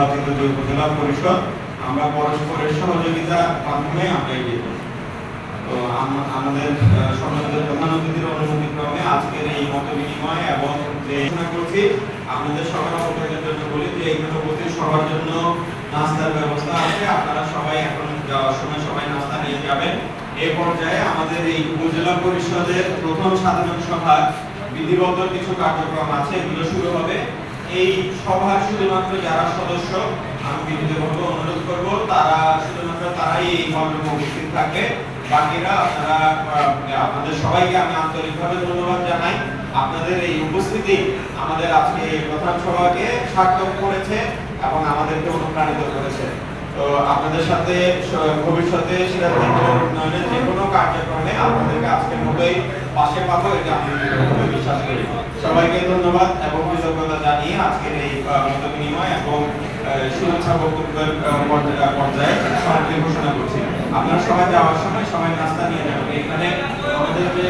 নির্বাচিত যে উপজেলা পরিষদ আমরা পরস্পরের সহযোগিতার মাধ্যমে আমরা এগিয়ে যাই। তো আমাদের সম্মানিত প্রধান অতিথির অনুমতিক্রমে আজকের এই মত বিনিময় এবং যে ঘোষণা করছি আপনাদের সবার অবগতির জন্য বলি যে এখানে উপস্থিত সবার জন্য নাস্তার ব্যবস্থা আছে। আপনারা সবাই এখন যাওয়ার সময় সবাই নাস্তা নিয়ে যাবেন। এই পর্যায়ে আমাদের এই উপজেলা পরিষদের প্রথম সাধারণ সভার বিধিবদ্ধ কিছু কার্যক্রম আছে, এগুলো শুরু হবে। এই সভার শুধুমাত্র যারা সদস্য, আমি বিনীতভাবে অনুরোধ করব তারা শুধুমাত্র তারাই এই মণ্ডপে উপস্থিত থাকে। বাকিরা আপনারা আপনাদের সবাইকে আমি আন্তরিকভাবে ধন্যবাদ জানাই। আপনাদের এই উপস্থিতি আমাদের আজকে এই প্রধান সভাকে সার্থক করেছে এবং আমাদেরকে অনুপ্রাণিত করেছে। তো আপনাদের সাথে ভবিষ্যতে সিরাজগঞ্জের উন্নয়নের যে কোনো কার্যক্রমে আপনাদেরকে আজকের মতোই পাশে পাবো, এটা আমি বিশ্বাস করি। সবাইকে ধন্যবাদ এবং কৃতজ্ঞতা জানিয়ে আজকের এই মত বিনিময় এবং শুভেচ্ছা বক্তব্যের পর্যায়ে সমাপ্তি ঘোষণা করছি। আপনারা সবাই যাওয়ার সময় সবাই নাস্তা নিয়ে যাবেন। এখানে আমাদের যে